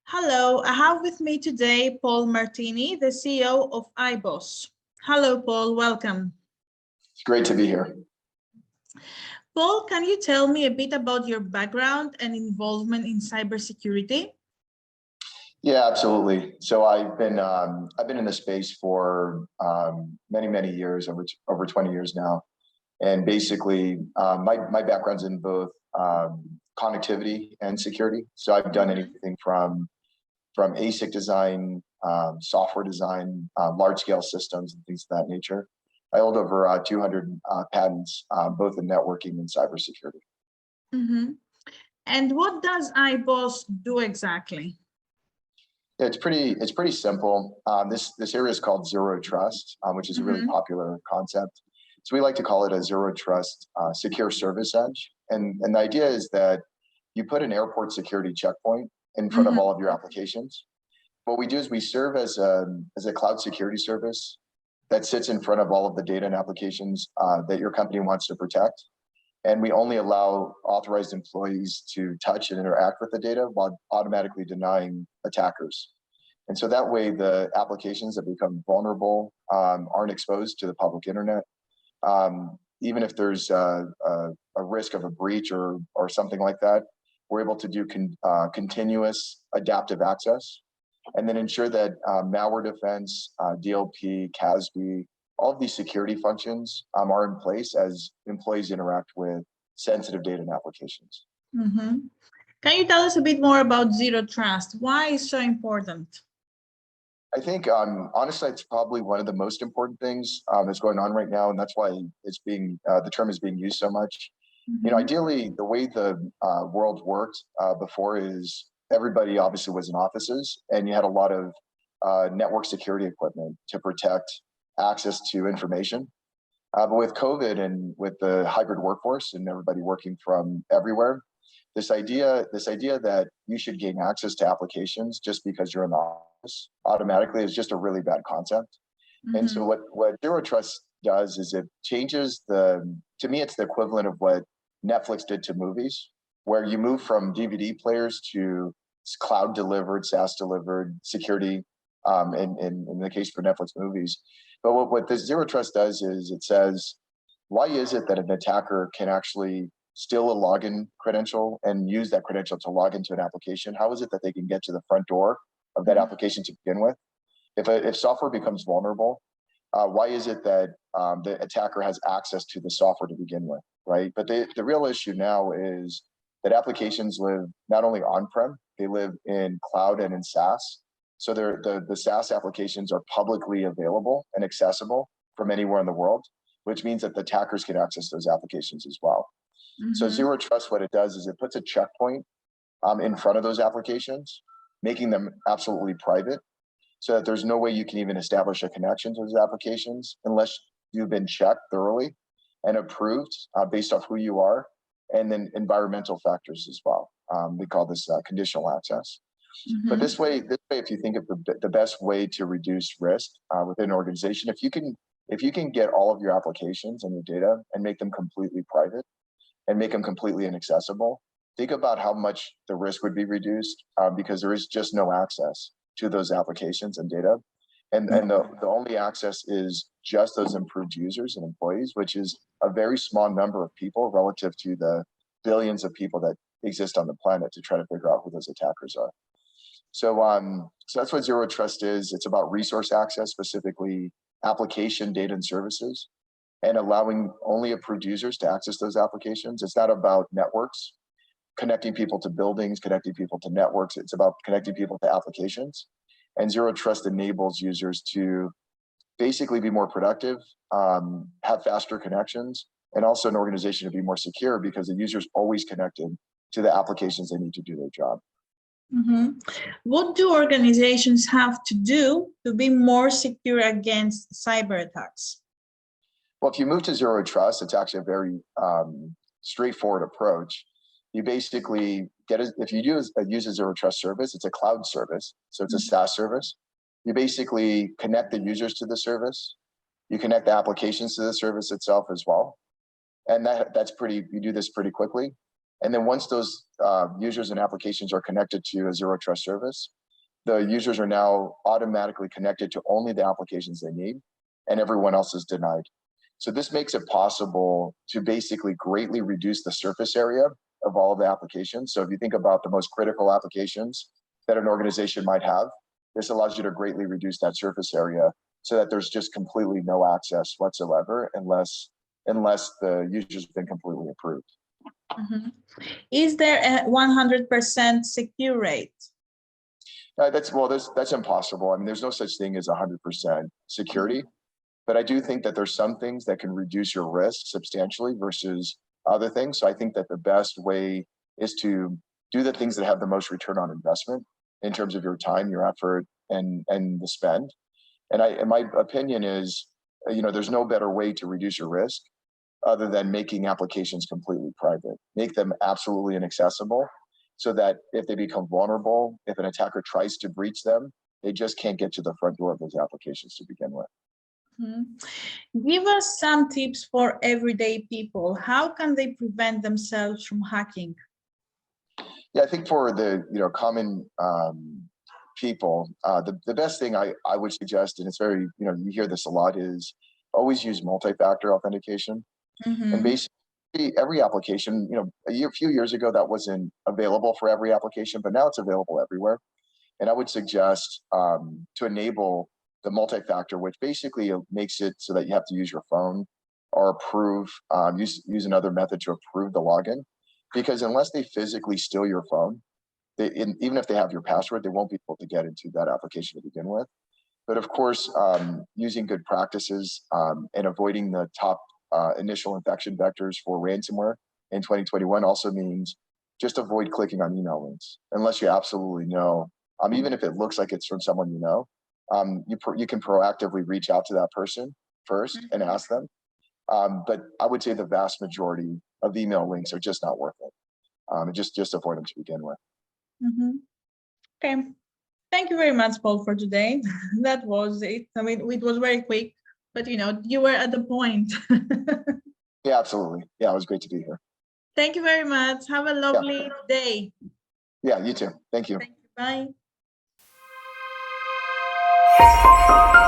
Hello, I have with me today Paul Martini, the CEO of IBOS. Hello, Paul, welcome. It's great to be here. Paul, can you tell me a bit about your background and involvement in cybersecurity? Yeah, absolutely. So I've been in the space for many years, over 20 years now, and basically my background's in both connectivity and security. So I've done anything from ASIC design, software design, large scale systems, and things of that nature. I hold over 200 patents, both in networking and cybersecurity. Mm-hmm. And what does IBOS do exactly? Yeah, it's pretty simple. This area is called zero trust, which is a really popular concept. So we like to call it a zero trust secure service edge. And the idea is that you put an airport security checkpoint in front of all of your applications. What we do is we serve as a cloud security service that sits in front of all of the data and applications that your company wants to protect. And we only allow authorized employees to touch and interact with the data while automatically denying attackers. And so that way, the applications that become vulnerable aren't exposed to the public internet. Even if there's a risk of a breach or something like that, we're able to do continuous adaptive access, and then ensure that malware defense, DLP, CASB, all of these security functions are in place as employees interact with sensitive data and applications. Can you tell us a bit more about zero trust? Why is so important? I think honestly, it's probably one of the most important things that's going on right now, and that's why it's being the term is being used so much. You know, ideally, the way the world worked before is everybody obviously was in offices, and you had a lot of network security equipment to protect access to information. But with COVID and with the hybrid workforce and everybody working from everywhere, this idea that you should gain access to applications just because you're in the office automatically is just a really bad concept. And so what zero trust does is it changes to me, it's the equivalent of what Netflix did to movies, where you move from DVD players to cloud delivered, SaaS delivered security in the case for Netflix movies. But what this zero trust does is it says, why is it that an attacker can actually steal a login credential and use that credential to log into an application? How is it that they can get to the front door of that application to begin with? If software becomes vulnerable, why is it that the attacker has access to the software to begin with, right? But the real issue now is that applications live not only on-prem, they live in cloud and in SaaS. So the SaaS applications are publicly available and accessible from anywhere in the world, which means that the attackers can access those applications as well. So zero trust, what it does is it puts a checkpoint in front of those applications, making them absolutely private, so that there's no way you can even establish a connection to those applications unless you've been checked thoroughly and approved based off who you are, and then environmental factors as well. We call this conditional access. But this way, if you think of the best way to reduce risk within an organization, if you can get all of your applications and your data and make them completely private and make them completely inaccessible, think about how much the risk would be reduced because there is just no access to those applications and data. And the only access is just those improved users and employees, which is a very small number of people relative to the billions of people that exist on the planet to try to figure out who those attackers are. So that's what zero trust is. It's about resource access, specifically application data and services, and allowing only approved users to access those applications. It's not about networks, connecting people to buildings, connecting people to networks. It's about connecting people to applications. And zero trust enables users to basically be more productive, have faster connections, and also an organization to be more secure because the user is always connected to the applications they need to do their job. What do organizations have to do to be more secure against cyber attacks? Well, if you move to zero trust, it's actually a very straightforward approach. You basically if you use a zero trust service, it's a cloud service. So it's a SaaS service. You basically connect the users to the service. You connect the applications to the service itself as well. And you do this pretty quickly. And then once those users and applications are connected to a zero trust service, the users are now automatically connected to only the applications they need, and everyone else is denied. So this makes it possible to basically greatly reduce the surface area of all of the applications. So if you think about the most critical applications that an organization might have, this allows you to greatly reduce that surface area so that there's just completely no access whatsoever unless the users have been completely approved. Mm-hmm. Is there a 100% secure rate? That's impossible. I mean, there's no such thing as 100% security, but I do think that there's some things that can reduce your risk substantially versus other things. So I think that the best way is to do the things that have the most return on investment in terms of your time, your effort, and the spend. And my opinion is, there's no better way to reduce your risk other than making applications completely private. Make them absolutely inaccessible so that if they become vulnerable, if an attacker tries to breach them, they just can't get to the front door of those applications to begin with. Mm-hmm. Give us some tips for everyday people. How can they prevent themselves from hacking? Yeah, I think for the common people, the best thing I would suggest, and it's very, you hear this a lot, is always use multi-factor authentication. Mm-hmm. And basically every application, a few years ago that wasn't available for every application, but now it's available everywhere. And I would suggest to enable the multi-factor, which basically makes it so that you have to use your phone or use another method to approve the login. Because unless they physically steal your phone, even if they have your password, they won't be able to get into that application to begin with. But of course, using good practices and avoiding the top initial infection vectors for ransomware in 2021 also means just avoid clicking on email links unless you absolutely know. Even if it looks like it's from someone you know, you can proactively reach out to that person first and ask them. But I would say the vast majority of email links are just not worth it. Just avoid them to begin with. Mm-hmm. Okay. Thank you very much, Paul, for today. That was it. I mean, it was very quick, but you were at the point. Yeah, absolutely. Yeah, it was great to be here. Thank you very much. Have a lovely day. Yeah, you too. Thank you. Thank you. Bye.